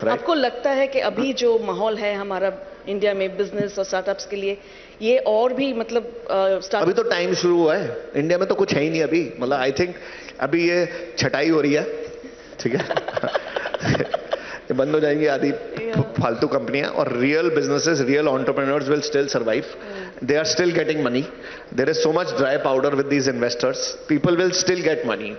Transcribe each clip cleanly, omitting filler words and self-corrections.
Right. आपको लगता है कि अभी जो माहौल है हमारा इंडिया में बिजनेस और स्टार्टअप्स के लिए, ये और भी मतलब अभी स्टार्ट तो टाइम शुरू हुआ है, इंडिया में तो कुछ है ही नहीं अभी। मतलब आई थिंक अभी ये छटाई हो रही है, ठीक है। ये बंद हो जाएंगी आधी फालतू कंपनियां, और real businesses, real entrepreneurs will still survive. They are still getting money. There is so much dry powder with these investors. People will still get money.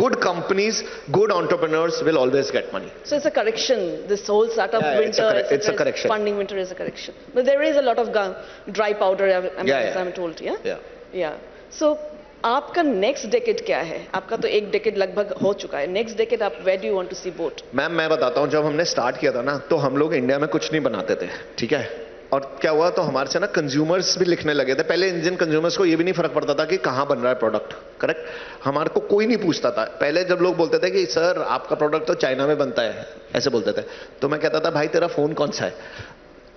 Good companies, good entrepreneurs will always get money. So it's a correction. This whole startup Yeah, winter, it's a correction. funding winter is a correction. But there is a lot of dry powder, as I'm told. Yeah. Yeah. Yeah. So आपका next decade क्या है? आपका तो एक decade लगभग हो चुका है. नेक्स्ट डेकेड आप where do you want to see boat? Ma'am मैं बताता हूँ, जब हमने स्टार्ट किया था ना, तो हम लोग इंडिया में कुछ नहीं बनाते थे, ठीक है। और क्या हुआ, तो हमारे से ना कंज्यूमर्स भी लिखने लगे थे। पहले इंडियन कंज्यूमर्स को ये भी नहीं फर्क पड़ता था कि कहाँ बन रहा है प्रोडक्ट, करेक्ट। हमारे को कोई नहीं पूछता था। पहले जब लोग बोलते थे कि सर आपका प्रोडक्ट तो चाइना में बनता है, ऐसे बोलते थे, तो मैं कहता था भाई तेरा फोन कौन सा है,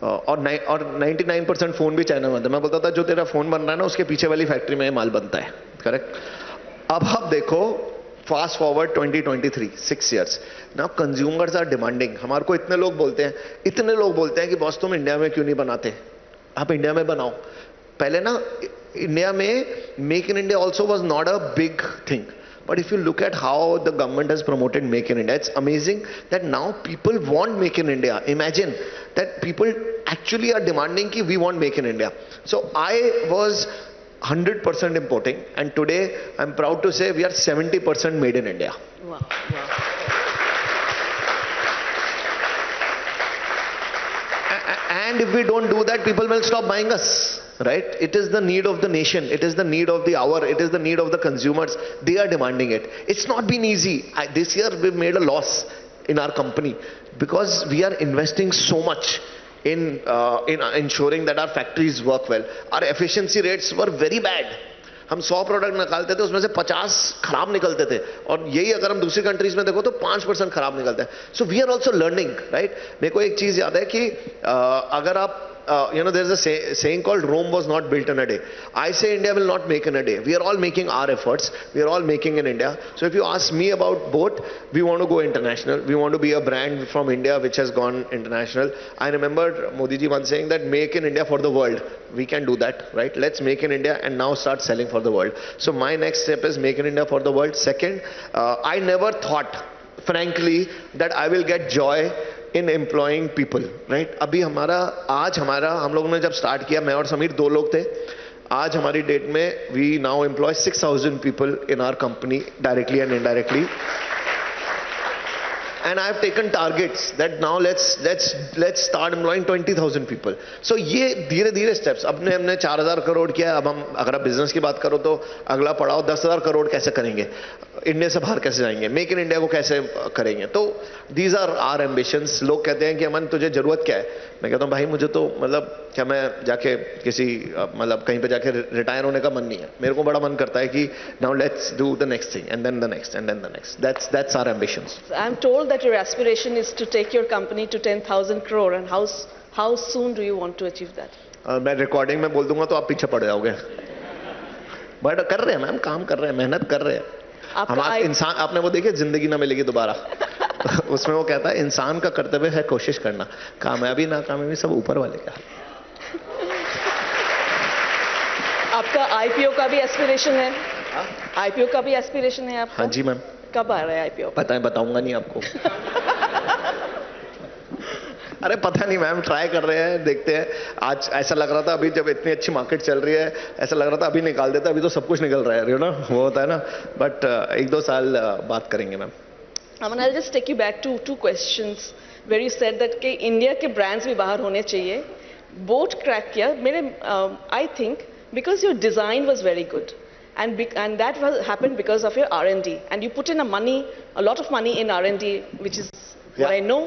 और 99% फोन भी चाइना में बनता है। मैं बोलता था जो तेरा फोन बन रहा है ना, उसके पीछे वाली फैक्ट्री में माल बनता है, करेक्ट। अब आप देखो, fast forward 2023, 6 years now, consumers are demanding. हमारे को इतने लोग बोलते हैं कि बॉस तुम इंडिया में क्यों नहीं बनाते, आप इंडिया में बनाओ। पहले ना इंडिया में make in India also was not a big thing, but if you look at how the government has promoted Make in India, it's amazing that now people want Make in India. Imagine that people actually are demanding ki we want Make in India. So I was 100% importing, and today I'm proud to say we are 70% made in India. Wow. Wow. And if we don't do that, people will stop buying us, right? It is the need of the nation, it is the need of the hour, it is the need of the consumers. They are demanding it. It's not been easy. This year we've made a loss in our company because we are investing so much in ensuring that our factories work well. Our efficiency rates were very bad. हम 100 product निकालते थे, उसमें से 50 खराब निकलते थे, और यही अगर हम दूसरी कंट्रीज में देखो तो 5% खराब निकलता है. So we are also learning, right. मेरे को एक चीज याद है कि अगर आप there's a saying called Rome was not built in a day. I say India will not make in a day. We are all making our efforts. We are all making in India. So if you ask me about both, we want to go international. We want to be a brand from India which has gone international. I remember Modi ji once saying that make in India for the world. We can do that, right? Let's make in India and now start selling for the world. So my next step is make in India for the world. Second, I never thought, frankly, that I will get joy in employing people, right. अभी हम लोगों ने जब start किया, मैं और समीर 2 लोग थे. आज हमारी डेट में we now employ 6,000 people in our company, directly and indirectly. And I have taken targets that now let's start employing 20,000 people. So ये धीरे-धीरे steps. हमने 4,000 करोड़ किया. अब हम अगर आप बिजनेस की बात करो तो अगला पड़ाव 10,000 करोड़ कैसे करेंगे, इंडिया से बाहर कैसे जाएंगे, मेक इन इंडिया को कैसे करेंगे. तो these are our ambitions. लोग कहते हैं कि अमन तुझे जरूरत क्या है. मैं कहता हूँ भाई मुझे तो मतलब क्या, मैं जाके किसी मतलब कहीं पे जाके रिटायर होने का मन नहीं है. मेरे को बड़ा मन करता है कि now let's do the next thing and then the next and then the next. That's our ambitions. I'm told that your aspiration is to take your company to 10,000 crore, and how soon do you want to achieve that? मैं recording में बोल दूंगा तो आप पीछे पड़ जाओगे. But कर रहे हैं मैम, काम कर रहे हैं, मेहनत कर रहे हैं. हमारा इंसान, आपने वो देखिए जिंदगी ना मिलेगी दोबारा. उसमें वो कहता है इंसान का कर्तव्य है कोशिश करना, कामयाबी नाकामयाबी सब ऊपर वाले का. आपका आईपीओ का भी एस्पिरेशन है? आईपीओ का भी एस्पिरेशन है आपका? हाँ जी मैम. कब आ रहा है आईपीओ? पता है, बताऊंगा नहीं आपको. अरे पता नहीं मैम, ट्राई कर रहे हैं, देखते हैं. आज ऐसा लग रहा था, अभी जब इतनी अच्छी मार्केट चल रही है, ऐसा लग रहा था अभी निकाल देता. अभी तो सब कुछ निकल रहा है, यू नो, वो होता है ना. बट 1-2 साल बात करेंगे ma'am. I'll just take you back to 2 questions where you said that कि इंडिया के ब्रांड्स भी बाहर होने चाहिए. बोट क्रैक किया मेरे, I think because your design was very good, and that happened because of your R&D, and you put in a lot of money in R&D, which is what I know.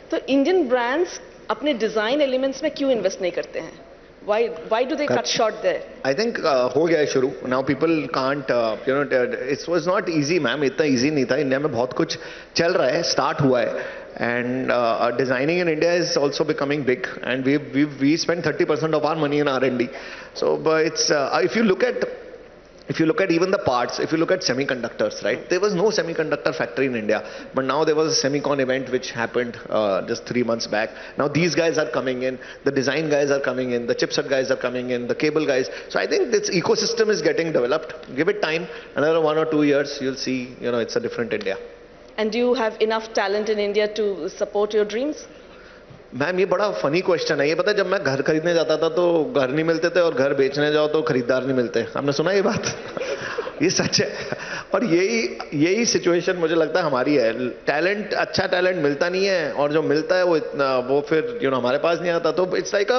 तो Indian brands अपने design elements में क्यों invest नहीं करते हैं? Why do they cut short there? I think हो गया है शुरू. Now people can't, it was not easy ma'am, इतना easy नहीं था. इंडिया में बहुत कुछ चल रहा है, स्टार्ट हुआ है, and designing in India is also becoming big, and we spend 30% of our money in R&D. So it's if you look at If you look at even the parts, if you look at semiconductors, right? There was no semiconductor factory in India, but now there was a semicon event which happened just 3 months back. Now these guys are coming in, the design guys are coming in, the chipset guys are coming in, the cable guys. So I think this ecosystem is getting developed. Give it time, another 1 or 2 years, you'll see, it's a different India. And do you have enough talent in India to support your dreams? Ma'am ये बड़ा funny question है। ये पता है जब मैं घर खरीदने जाता था तो घर नहीं मिलते थे और घर बेचने जाओ तो खरीदार नहीं मिलते। आपने सुना ये बात? ये सच है। और यही सिचुएशन मुझे लगता है हमारी है। टैलेंट, अच्छा टैलेंट मिलता नहीं है और जो मिलता है वो फिर हमारे पास नहीं आता। तो it's like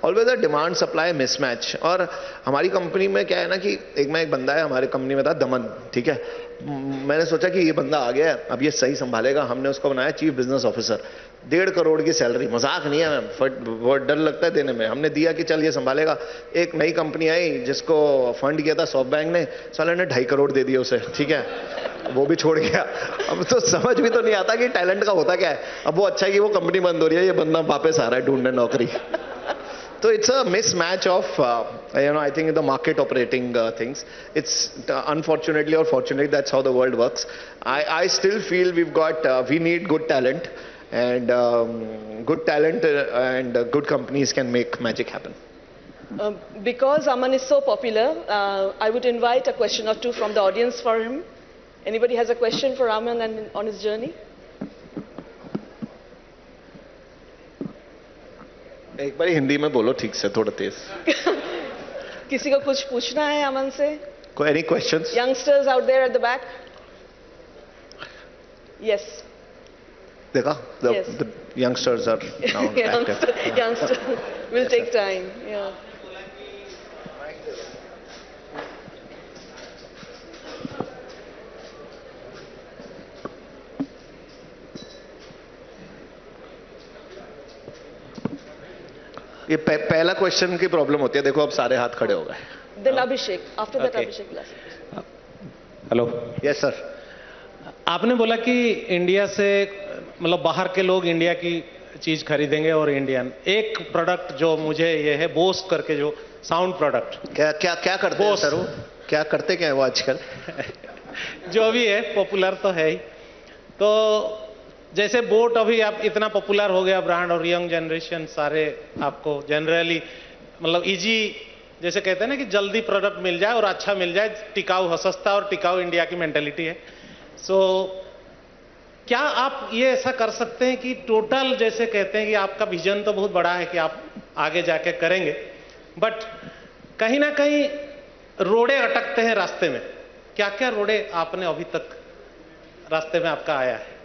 always a demand supply mismatch. और हमारी कंपनी में क्या है ना कि एक बंदा है हमारी कंपनी में था, दमन, ठीक है। मैंने सोचा कि ये बंदा आ गया है, अब ये सही संभालेगा। हमने उसको बनाया चीफ बिजनेस ऑफिसर, 1.5 करोड़ की सैलरी, मजाक नहीं है मैम, बहुत डर लगता है देने में। हमने दिया कि चल ये संभालेगा। एक नई कंपनी आई जिसको फंड किया था सॉफ्ट बैंक ने, साले ने 2.5 करोड़ दे दिए उसे, ठीक है, वो भी छोड़ गया। अब तो समझ भी तो नहीं आता कि टैलेंट का होता क्या है। अब वो अच्छा है कि वो कंपनी बंद हो रही है, ये बंदा वापस आ रहा है ढूंढने नौकरी। So it's a mismatch of, I think the market operating things. It's unfortunately or fortunately that's how the world works. I still feel we need good talent, and good companies can make magic happen. Because Aman is so popular, I would invite a question or two from the audience for him. Anybody has a question for Aman and on his journey? एक बार हिंदी में बोलो ठीक से, थोड़ा तेज। किसी को कुछ पूछना है अमन से? Any questions? Youngsters out there at the back? Yes. देखा? Yes. The youngsters are now active. Youngsters will take time. Yeah. ये पहला क्वेश्चन की प्रॉब्लम होती है। देखो अब सारे हाथ खड़े हो गए। Then Abhishek. After that, Okay. Abhishek will ask. Hello, yes sir. आपने बोला कि इंडिया से मतलब बाहर के लोग इंडिया की चीज खरीदेंगे और इंडियन, एक प्रोडक्ट जो मुझे ये है बोस करके, जो साउंड प्रोडक्ट, क्या करते हैं Bose. सर वो? क्या करते क्या है वो आजकल? जो भी है पॉपुलर तो है ही। तो जैसे बोट अभी आप इतना पॉपुलर हो गया ब्रांड, और यंग जनरेशन सारे आपको जनरली मतलब इजी, जैसे कहते हैं ना कि जल्दी प्रोडक्ट मिल जाए और अच्छा मिल जाए, टिकाऊ, सस्ता और टिकाऊ इंडिया की मेंटेलिटी है। सो क्या आप ये ऐसा कर सकते हैं कि टोटल, जैसे कहते हैं कि आपका विजन तो बहुत बड़ा है कि आप आगे जाके करेंगे, बट कहीं ना कहीं रोड़े अटकते हैं रास्ते में। क्या क्या रोड़े आपने अभी तक रास्ते में आपका आया है?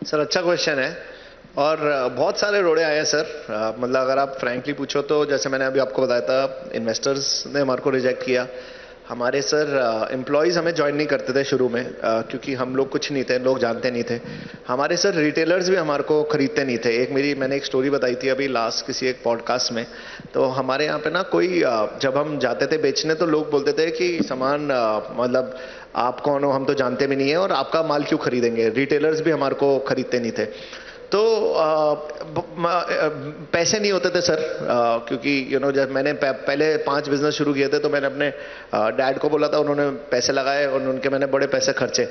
सर अच्छा क्वेश्चन है, और बहुत सारे रोड़े आए हैं सर। मतलब अगर आप फ्रैंकली पूछो तो जैसे मैंने अभी आपको बताया था, इन्वेस्टर्स ने हमारे को रिजेक्ट किया। हमारे सर एम्प्लॉयज़ हमें ज्वाइन नहीं करते थे शुरू में, क्योंकि हम लोग कुछ नहीं थे, लोग जानते नहीं थे। हमारे सर रिटेलर्स भी हमारे को खरीदते नहीं थे। मैंने एक स्टोरी बताई थी अभी लास्ट किसी एक पॉडकास्ट में। तो हमारे यहाँ पे ना कोई जब हम जाते थे बेचने तो लोग बोलते थे कि सामान मतलब आप कौन हो, हम तो जानते भी नहीं है और आपका माल क्यों खरीदेंगे। रिटेलर्स भी हमारे को खरीदते नहीं थे। तो पैसे नहीं होते थे सर, क्योंकि जब मैंने पहले 5 बिजनेस शुरू किए थे तो मैंने अपने डैड को बोला था, उन्होंने पैसे लगाए और उनके मैंने बड़े पैसे खर्चे।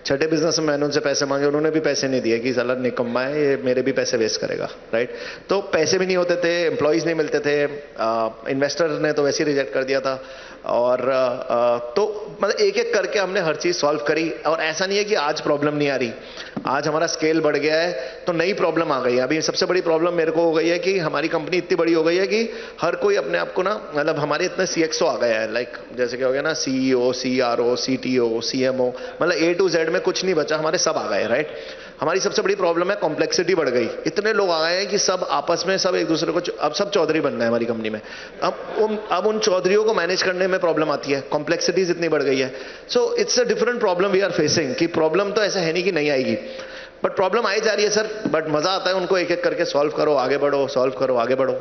छठे बिजनेस में मैंने उनसे पैसे मांगे, उन्होंने भी पैसे नहीं दिए कि साला निकम्मा है ये, मेरे भी पैसे वेस्ट करेगा, राइट। तो पैसे भी नहीं होते थे, एम्प्लॉयज़ नहीं मिलते थे, इन्वेस्टर ने तो वैसे ही रिजेक्ट कर दिया था। और तो मतलब एक एक करके हमने हर चीज़ सॉल्व करी। और ऐसा नहीं है कि आज प्रॉब्लम नहीं आ रही, आज हमारा स्केल बढ़ गया है तो नई प्रॉब्लम आ गई है। अभी सबसे बड़ी प्रॉब्लम मेरे को हो गई है कि हमारी कंपनी इतनी बड़ी हो गई है कि हर कोई अपने आप को ना, मतलब हमारे इतने CXO आ गया है, लाइक जैसे क्या हो गया ना, CEO, CRO, CTO, CMO, मतलब A to Z में कुछ नहीं बचा, हमारे सब आ गए, राइट। हमारी सबसे बड़ी प्रॉब्लम है कॉम्प्लेक्सिटी बढ़ गई। इतने लोग आ गए हैं कि सब आपस में सब एक दूसरे को, अब सब चौधरी बन गए हमारी कंपनी में। अब उन चौधरियों को मैनेज करने में प्रॉब्लम आती है, कॉम्प्लेक्सिटीज इतनी बढ़ गई है। So it's a different problem we are facing, कि प्रॉब्लम तो ऐसा है नहीं कि नहीं आएगी, बट प्रॉब्लम आई जा रही है सर। बट मजा आता है उनको एक एक करके सॉल्व करो, आगे बढ़ो, सॉल्व करो, आगे बढ़ो।